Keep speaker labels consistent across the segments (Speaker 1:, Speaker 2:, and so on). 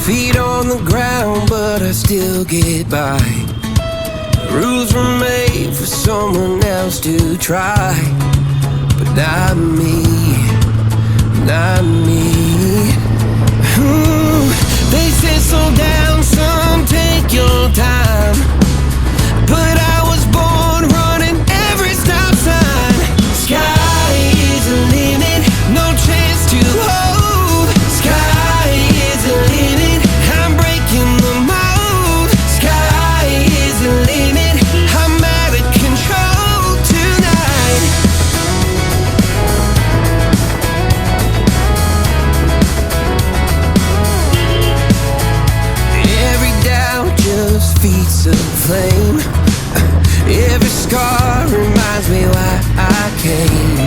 Speaker 1: Feet on the ground, but I still get by. Rules were made for someone else to try, but not me, not me. They say slow down, some take your time, but I was born running every stop sign. Sky is the limit, no chance to hold. Sky is the limit, I'm breaking the mold. Sky is the limit, I'm out of control tonight. Every doubt just feeds a flame. Every scar reminds me why I came.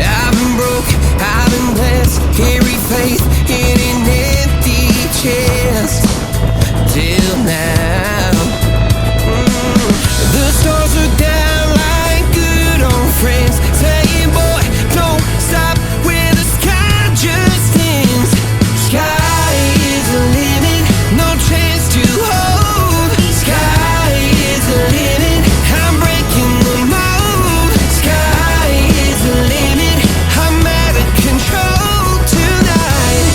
Speaker 1: I've been broke, I've been blessed, carry faith in an empty chest till now. The stars are down like good old friends, saying, boy, don't stop where the sky just ends. Sky is the limit, no chance to hold. Sky is the limit, I'm breaking the mold. Sky is the limit, I'm out of control tonight.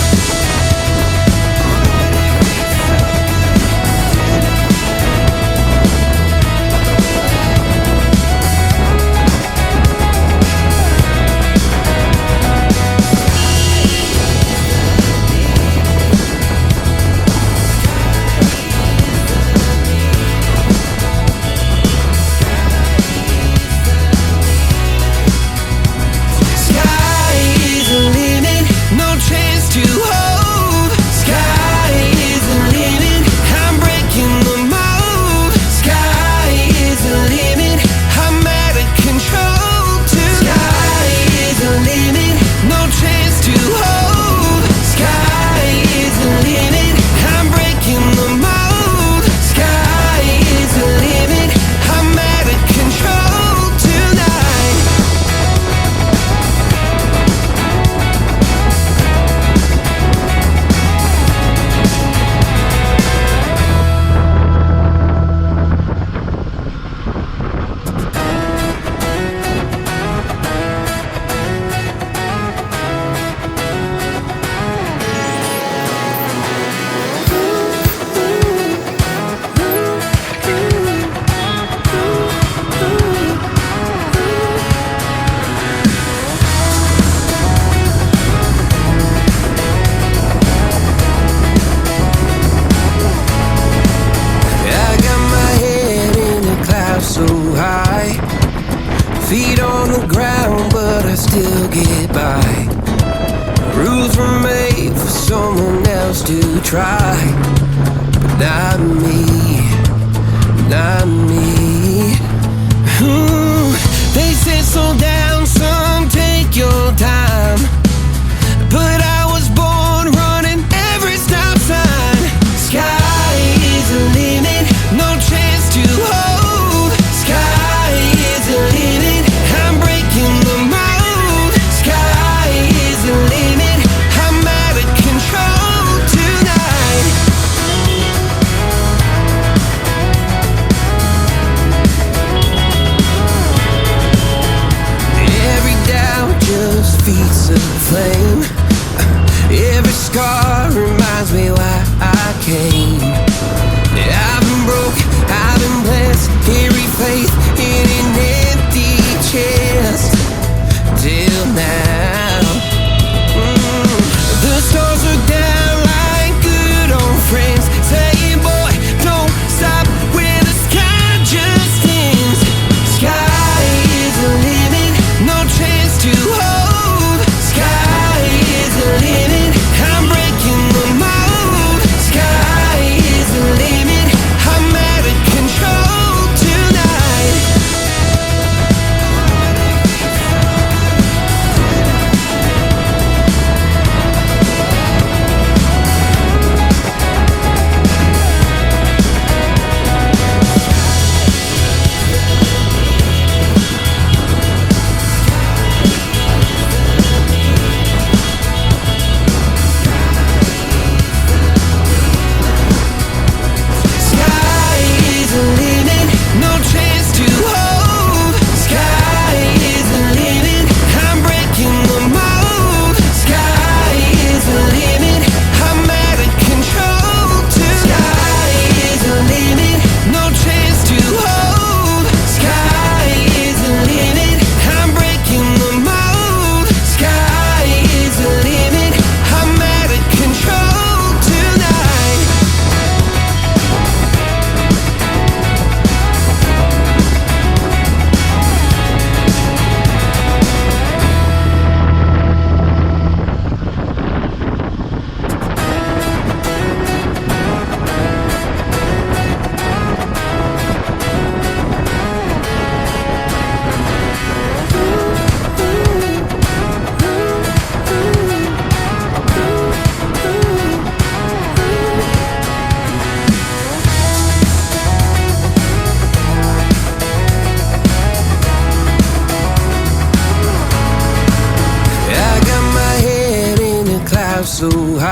Speaker 1: Sky is the limit, no chance to hold. Sky is the limit, I'm breaking the mold. Sky is the limit, I'm out of control tonight. Sky is the limit, no chance to hold. Sky is the limit, I'm breaking the mold. Sky is the limit, I'm out of control tonight. I got my head in the clouds so high, feet on the ground, but I still get by. Rules were made for someone else to try, but not me, not me. They say slow down, some take your time, but I was born running every stop sign. Sky is the limit, no chance to hold. Sky is the limit, I'm breaking the mold. Sky is the limit, I'm out of control tonight. Every doubt just feeds a flame. Every scar reminds me why I came. I've been broke, I've been blessed, carry faith in an empty chest till now. The stars are down like good old friends, saying, boy, don't stop where the sky just ends. Sky is the limit, no chance to hold. Sky is the limit, I'm breaking the mold. Sky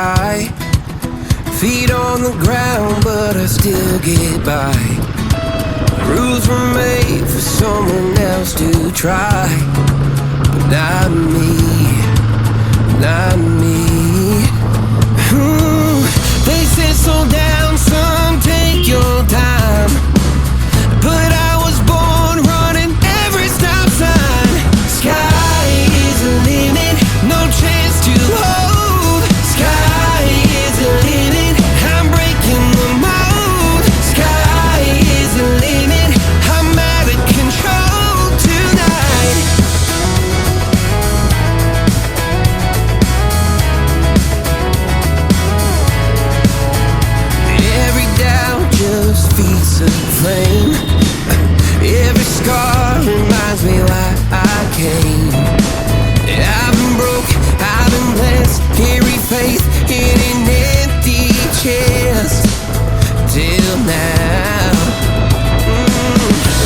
Speaker 1: high. Feet on the ground, but I still get by. Rules were made for someone else to try, but not me, not me. They said slow down, son, take your time, but I was born running every stop sign. Sky is the limit, no chance to hold. Sky is the limit, I'm breaking the mold. Sky is the limit, I'm out of control tonight. Every doubt just feeds the flame. Every scar reminds me why I came. I've been broke, I've been blessed, carry faith in an empty chest till now.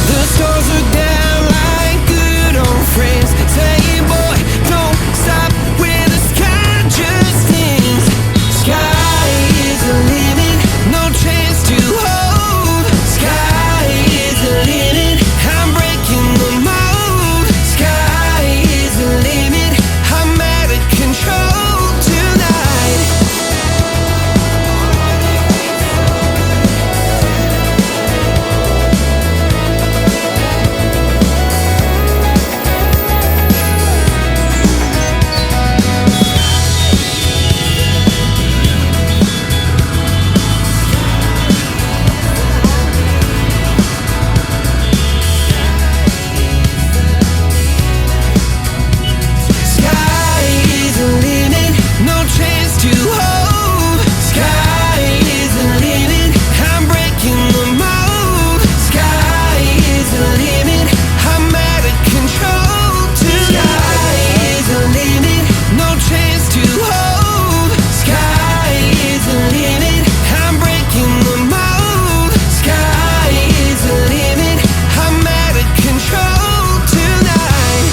Speaker 1: The stars are down like good old friends, saying, boy, don't stop when the sky just sings. Sky is the limit, no chance to hold. Sky is the limit, I'm breaking the mold. Sky is the limit, I'm out of control tonight. Sky is the limit, no chance to hold. Sky is the limit, I'm breaking the mold. Sky is the limit, I'm out of control tonight. Sky is the limit, no chance to hold. Sky is the limit, I'm breaking the mold. Sky is the limit, I'm out of control tonight.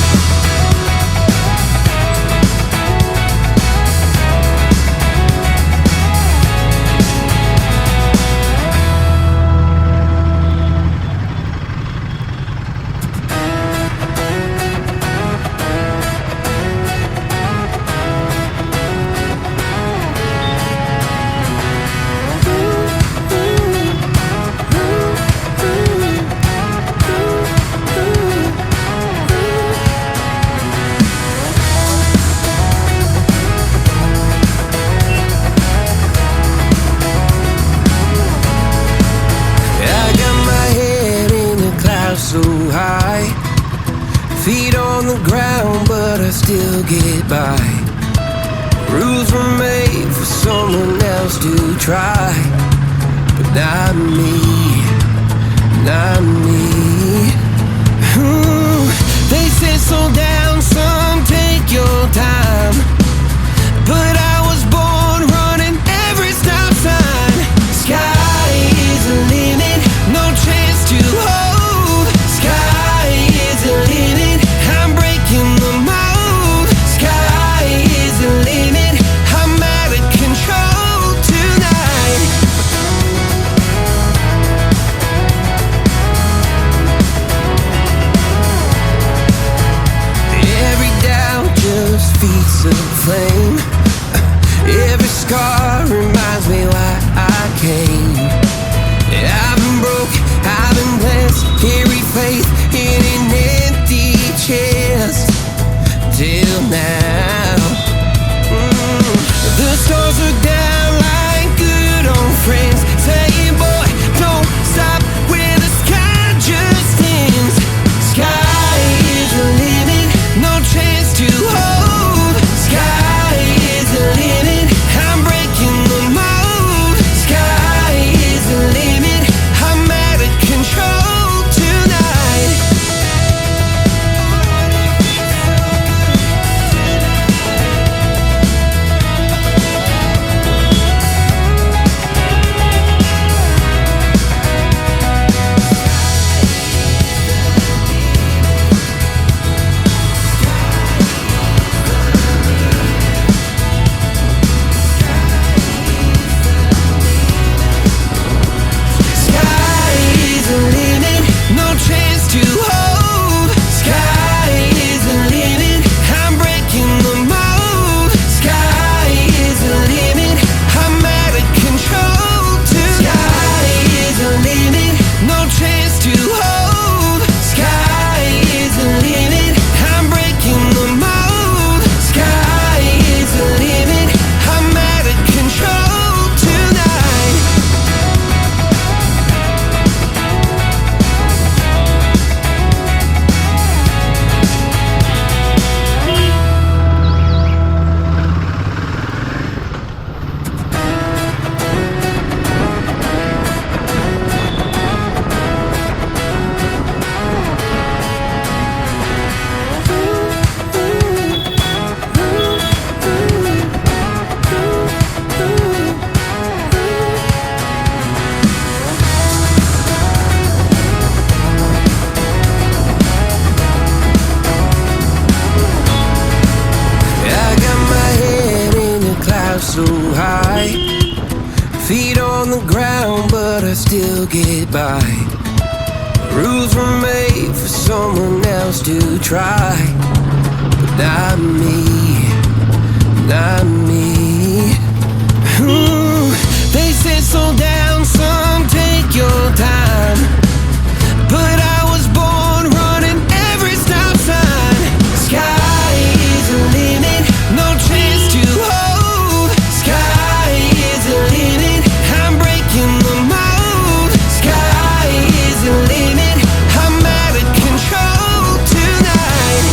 Speaker 1: I got my head in the clouds so high. Feet on the ground, but I still get by. Rules were made for someone else to try, but not me, not me. They said slow down, son, take your time, but I was born running every stop sign. Sky is the limit, no chance to hold. Sky is the limit, I'm breaking the mold. Sky is the limit, I'm out of control tonight. Every doubt just feeds the flame. Feet on the ground, but I still get by. Rules were made for someone else to try, but not me, not me. They said slow down, son, take your time, but I was born running every stop sign. Sky is the limit, no chance to hold. Sky is the limit, I'm breaking the mold. Sky is the limit, I'm out of control tonight.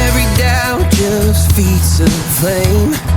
Speaker 1: Every doubt just feeds a flame.